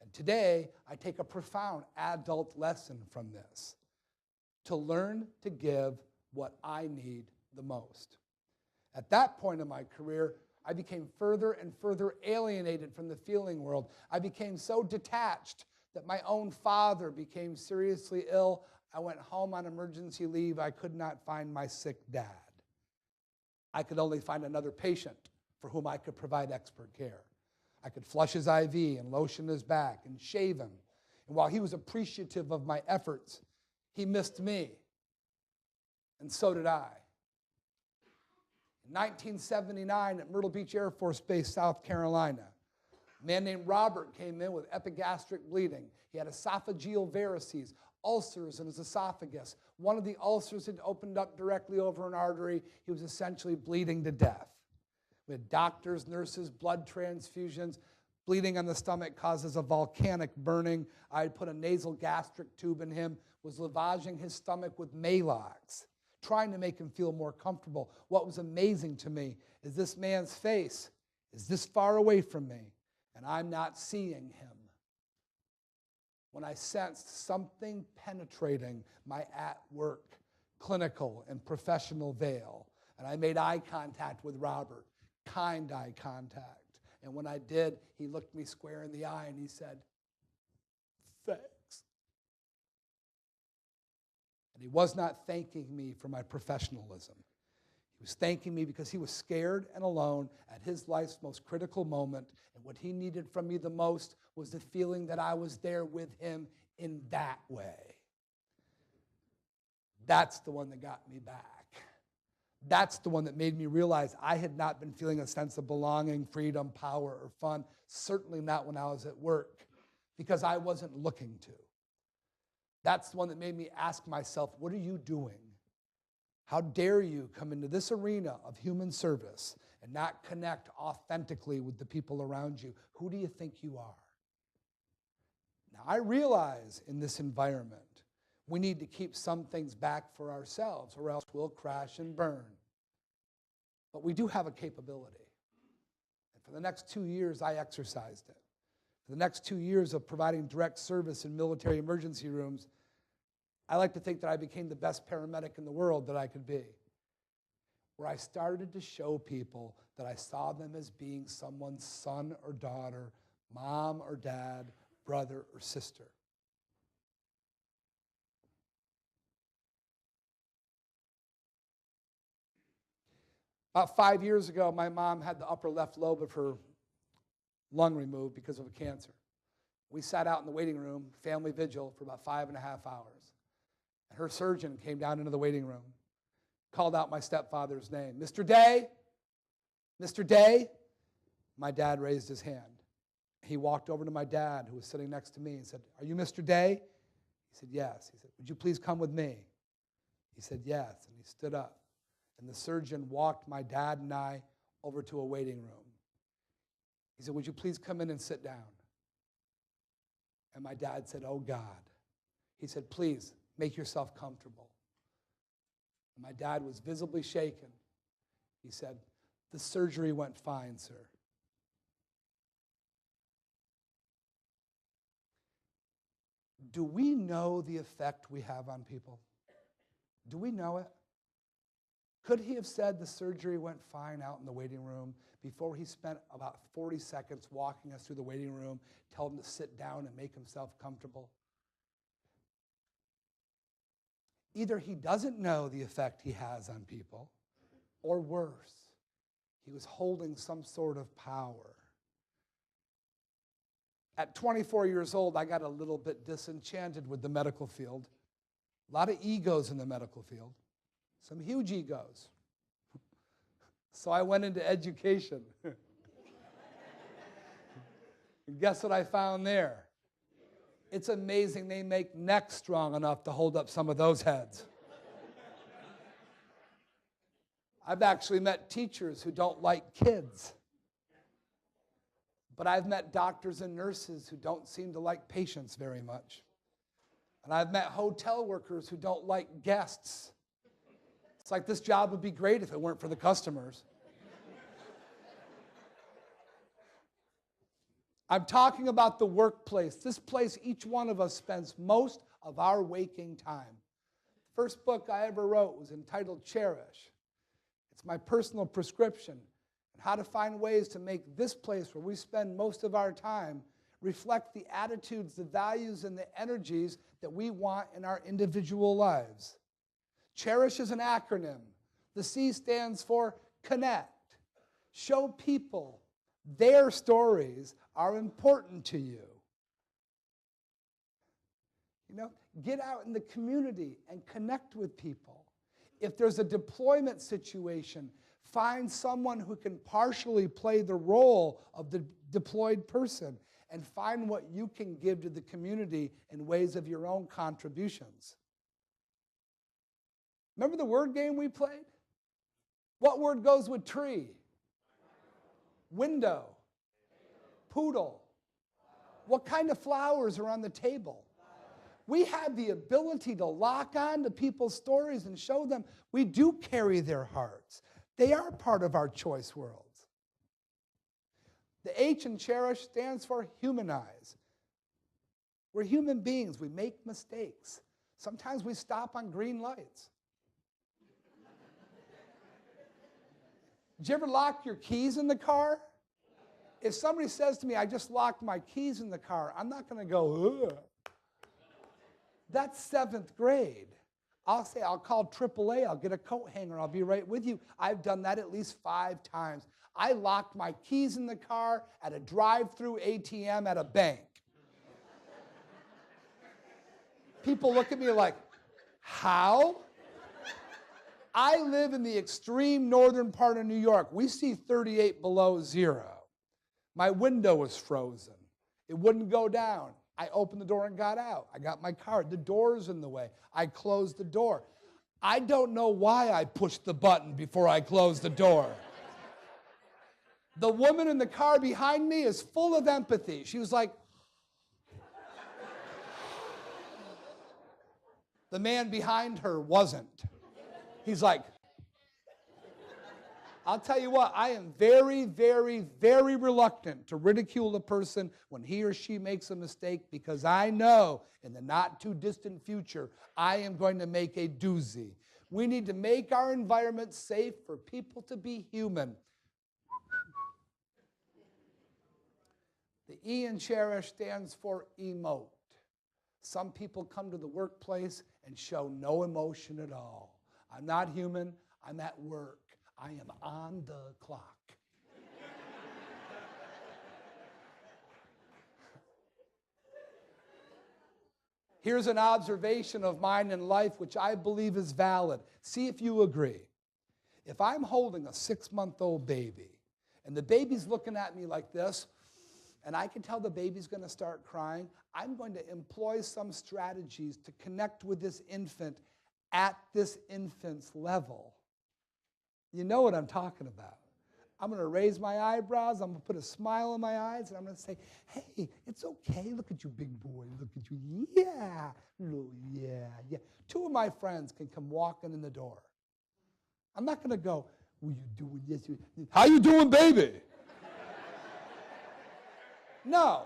And today, I take a profound adult lesson from this: to learn to give what I need the most. At that point in my career, I became further and further alienated from the feeling world. I became so detached that my own father became seriously ill. I went home on emergency leave. I could not find my sick dad. I could only find another patient for whom I could provide expert care. I could flush his IV and lotion his back and shave him. And while he was appreciative of my efforts, he missed me. And so did I. In 1979 at Myrtle Beach Air Force Base, South Carolina, a man named Robert came in with epigastric bleeding. He had esophageal varices, ulcers in his esophagus. One of the ulcers had opened up directly over an artery. He was essentially bleeding to death. We had doctors, nurses, blood transfusions. Bleeding on the stomach causes a volcanic burning. I had put a nasal gastric tube in him, was lavaging his stomach with Maalox, trying to make him feel more comfortable. What was amazing to me is this man's face is this far away from me, and I'm not seeing him. When I sensed something penetrating my at-work, clinical, and professional veil, and I made eye contact with Robert, kind eye contact. And when I did, he looked me square in the eye and he said, "Thanks." And he was not thanking me for my professionalism. He was thanking me because he was scared and alone at his life's most critical moment, and what he needed from me the most was the feeling that I was there with him in that way. That's the one that got me back. That's the one that made me realize I had not been feeling a sense of belonging, freedom, power, or fun, certainly not when I was at work, because I wasn't looking to. That's the one that made me ask myself, what are you doing? How dare you come into this arena of human service and not connect authentically with the people around you? Who do you think you are? Now, I realize in this environment, we need to keep some things back for ourselves, or else we'll crash and burn. But we do have a capability. And for the next 2 years, I exercised it. For the next 2 years of providing direct service in military emergency rooms, I like to think that I became the best paramedic in the world that I could be, where I started to show people that I saw them as being someone's son or daughter, mom or dad, brother or sister. About 5 years ago, my mom had the upper left lobe of her lung removed because of a cancer. We sat out in the waiting room, family vigil, for about 5.5 hours. And her surgeon came down into the waiting room, called out my stepfather's name. "Mr. Day? Mr. Day?" My dad raised his hand. He walked over to my dad, who was sitting next to me, and said, "Are you Mr. Day?" He said, "Yes." He said, "Would you please come with me?" He said, "Yes." And he stood up. And the surgeon walked my dad and I over to a waiting room. He said, "Would you please come in and sit down?" And my dad said, "Oh, God." He said, "Please, make yourself comfortable." And my dad was visibly shaken. He said, "The surgery went fine, sir." Do we know the effect we have on people? Do we know it? Could he have said the surgery went fine out in the waiting room before he spent about 40 seconds walking us through the waiting room, tell him to sit down and make himself comfortable? Either he doesn't know the effect he has on people, or worse, he was holding some sort of power. At 24 years old, I got a little bit disenchanted with the medical field. A lot of egos in the medical field. Some huge egos. So I went into education. And guess what I found there? It's amazing they make necks strong enough to hold up some of those heads. I've actually met teachers who don't like kids. But I've met doctors and nurses who don't seem to like patients very much. And I've met hotel workers who don't like guests. It's like this job would be great if it weren't for the customers. I'm talking about the workplace. This place each one of us spends most of our waking time. The first book I ever wrote was entitled Cherish. It's my personal prescription on how to find ways to make this place where we spend most of our time reflect the attitudes, the values, and the energies that we want in our individual lives. Cherish is an acronym. The C stands for connect. Show people their stories are important to you. You know, get out in the community and connect with people. If there's a deployment situation, find someone who can partially play the role of the deployed person and find what you can give to the community in ways of your own contributions. Remember the word game we played? What word goes with tree? Window. Poodle. What kind of flowers are on the table? We have the ability to lock on to people's stories and show them we do carry their hearts. They are part of our choice worlds. The H in cherish stands for humanize. We're human beings. We make mistakes. Sometimes we stop on green lights. Did you ever lock your keys in the car? If somebody says to me, I just locked my keys in the car, I'm not going to go, ugh. That's 7th grade. I'll say, I'll call AAA, I'll get a coat hanger, I'll be right with you. I've done that at least 5 times. I locked my keys in the car at a drive-through ATM at a bank. People look at me like, how? I live in the extreme northern part of New York. We see 38 below zero. My window was frozen. It wouldn't go down. I opened the door and got out. I got my card. The door's in the way. I closed the door. I don't know why I pushed the button before I closed the door. The woman in the car behind me is full of empathy. She was like, the man behind her wasn't. He's like, I'll tell you what, I am very, very, very reluctant to ridicule a person when he or she makes a mistake because I know in the not too distant future, I am going to make a doozy. We need to make our environment safe for people to be human. The E in cherish stands for emote. Some people come to the workplace and show no emotion at all. I'm not human, I'm at work. I am on the clock. Here's an observation of mine in life which I believe is valid. See if you agree. If I'm holding a 6-month-old baby and the baby's looking at me like this, and I can tell the baby's going to start crying, I'm going to employ some strategies to connect with this infant at this infant's level. You know what I'm talking about. I'm going to raise my eyebrows, I'm going to put a smile in my eyes, and I'm going to say, hey, it's okay, look at you, big boy, look at you, yeah, yeah. 2 of my friends can come walking in the door. I'm not going to go, what are you doing this? How you doing, baby? No,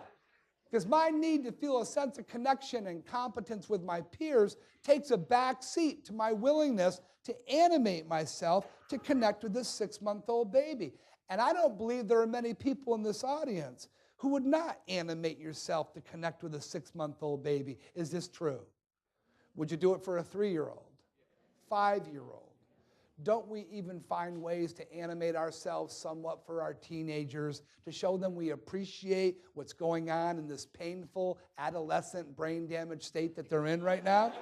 because my need to feel a sense of connection and competence with my peers takes a back seat to my willingness to animate myself to connect with this 6-month-old baby. And I don't believe there are many people in this audience who would not animate yourself to connect with a 6-month-old baby. Is this true? Would you do it for a 3-year-old? 5-year-old? Don't we even find ways to animate ourselves somewhat for our teenagers, to show them we appreciate what's going on in this painful adolescent brain damage state that they're in right now?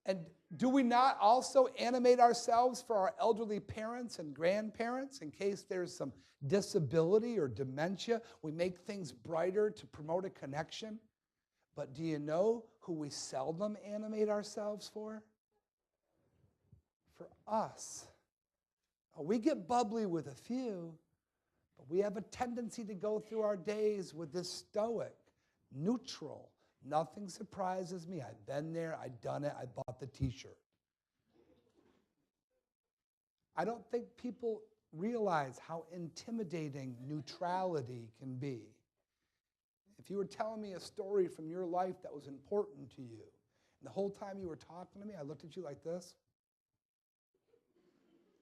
And do we not also animate ourselves for our elderly parents and grandparents in case there's some disability or dementia? We make things brighter to promote a connection. But do you know who we seldom animate ourselves for? For us. We get bubbly with a few, but we have a tendency to go through our days with this stoic, neutral. Nothing surprises me. I've been there, I've done it, I bought the t-shirt. I don't think people realize how intimidating neutrality can be. If you were telling me a story from your life that was important to you, and the whole time you were talking to me, I looked at you like this,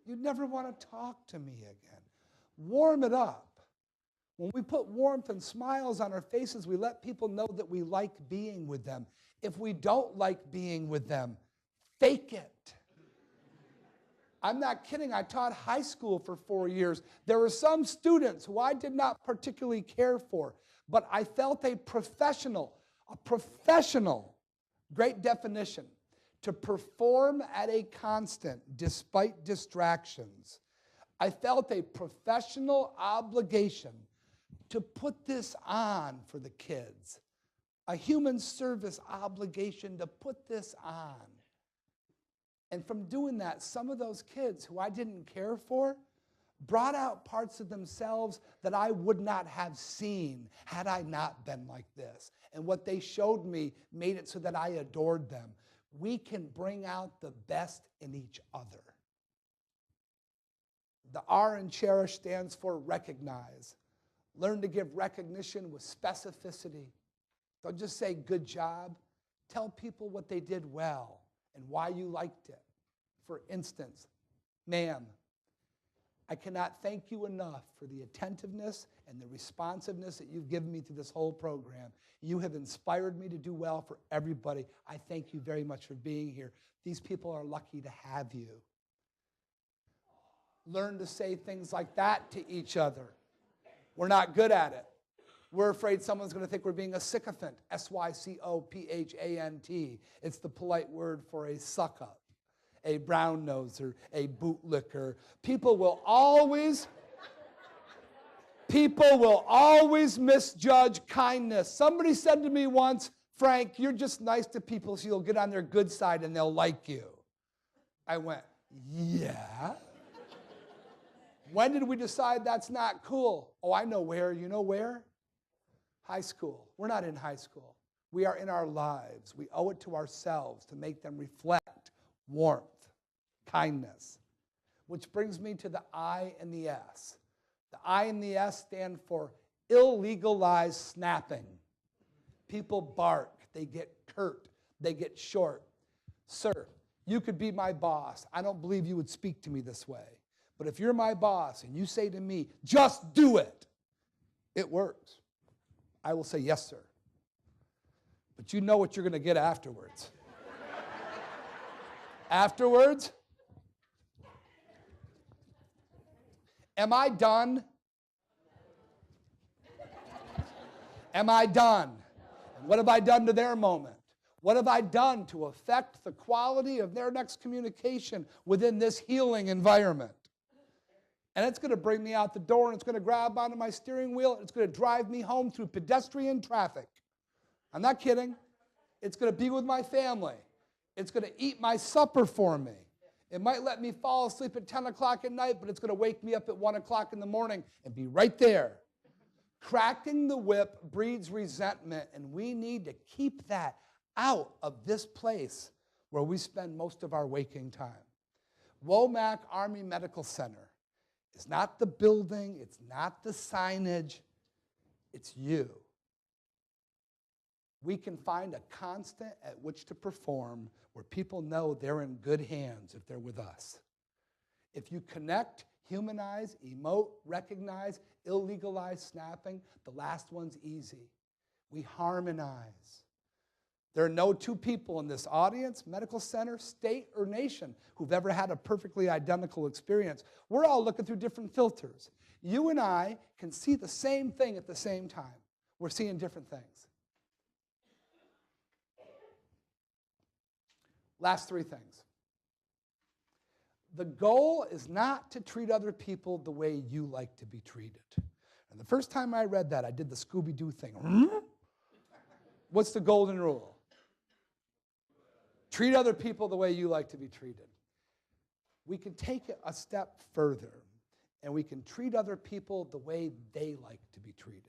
you'd never want to talk to me again. Warm it up. When we put warmth and smiles on our faces, we let people know that we like being with them. If we don't like being with them, fake it. I'm not kidding. I taught high school for 4 years. There were some students who I did not particularly care for, but I felt a professional, great definition, to perform at a constant despite distractions. I felt a professional obligation to put this on for the kids, a human service obligation to put this on. And from doing that, some of those kids who I didn't care for brought out parts of themselves that I would not have seen had I not been like this. And what they showed me made it so that I adored them. We can bring out the best in each other. The R in cherish stands for recognize. Learn to give recognition with specificity. Don't just say good job. Tell people what they did well and why you liked it. For instance, ma'am, I cannot thank you enough for the attentiveness and the responsiveness that you've given me through this whole program. You have inspired me to do well for everybody. I thank you very much for being here. These people are lucky to have you. Learn to say things like that to each other. We're not good at it. We're afraid someone's going to think we're being a sycophant, S-Y-C-O-P-H-A-N-T. It's the polite word for a suck-up, a brown-noser, a bootlicker. People will always misjudge kindness. Somebody said to me once, Frank, you're just nice to people so you'll get on their good side and they'll like you. I went, yeah. When did we decide that's not cool? Oh, I know where. You know where? High school. We're not in high school. We are in our lives. We owe it to ourselves to make them reflect warmth, kindness. Which brings me to the I and the S. The I and the S stand for illegalized snapping. People bark. They get curt. They get short. Sir, you could be my boss. I don't believe you would speak to me this way. But if you're my boss and you say to me, just do it, it works. I will say, yes, sir. But you know what you're going to get afterwards. Afterwards, am I done? Am I done? And what have I done to their moment? What have I done to affect the quality of their next communication within this healing environment? And it's going to bring me out the door, and it's going to grab onto my steering wheel, and it's going to drive me home through pedestrian traffic. I'm not kidding. It's going to be with my family. It's going to eat my supper for me. It might let me fall asleep at 10 o'clock at night, but it's going to wake me up at 1 o'clock in the morning and be right there. Cracking the whip breeds resentment, and we need to keep that out of this place where we spend most of our waking time. Womack Army Medical Center. It's not the building, it's not the signage, it's you. We can find a constant at which to perform where people know they're in good hands if they're with us. If you connect, humanize, emote, recognize, illegalize snapping, the last one's easy. We harmonize. There are no two people in this audience, medical center, state, or nation who've ever had a perfectly identical experience. We're all looking through different filters. You and I can see the same thing at the same time. We're seeing different things. Last three things. The goal is not to treat other people the way you like to be treated. And the first time I read that, I did the Scooby-Doo thing. What's the golden rule? Treat other people the way you like to be treated. We can take it a step further, and we can treat other people the way they like to be treated.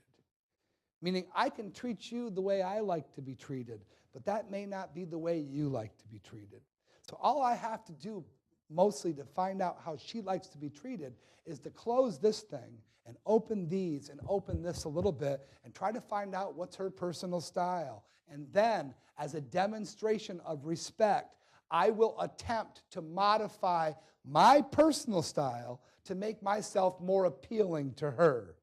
Meaning I can treat you the way I like to be treated, but that may not be the way you like to be treated. So all I have to do mostly to find out how she likes to be treated is to close this thing and open these and open this a little bit and try to find out what's her personal style. And then, as a demonstration of respect, I will attempt to modify my personal style to make myself more appealing to her.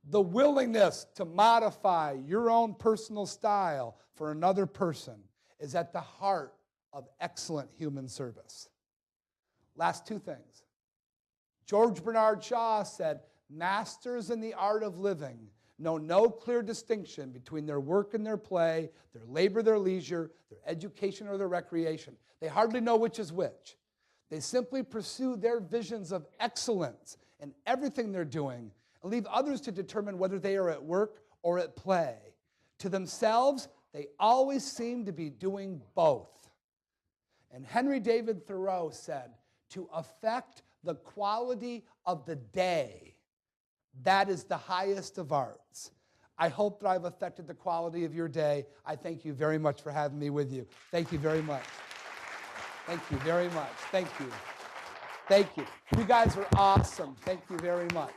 The willingness to modify your own personal style for another person is at the heart of excellent human service. Last two things. George Bernard Shaw said, masters in the art of living know no clear distinction between their work and their play, their labor, their leisure, their education, or their recreation. They hardly know which is which. They simply pursue their visions of excellence in everything they're doing and leave others to determine whether they are at work or at play. To themselves, they always seem to be doing both. And Henry David Thoreau said, to affect the quality of the day, that is the highest of arts. I hope that I've affected the quality of your day. I thank you very much for having me with you. Thank you very much. Thank you very much. Thank you. Thank you. You guys are awesome. Thank you very much.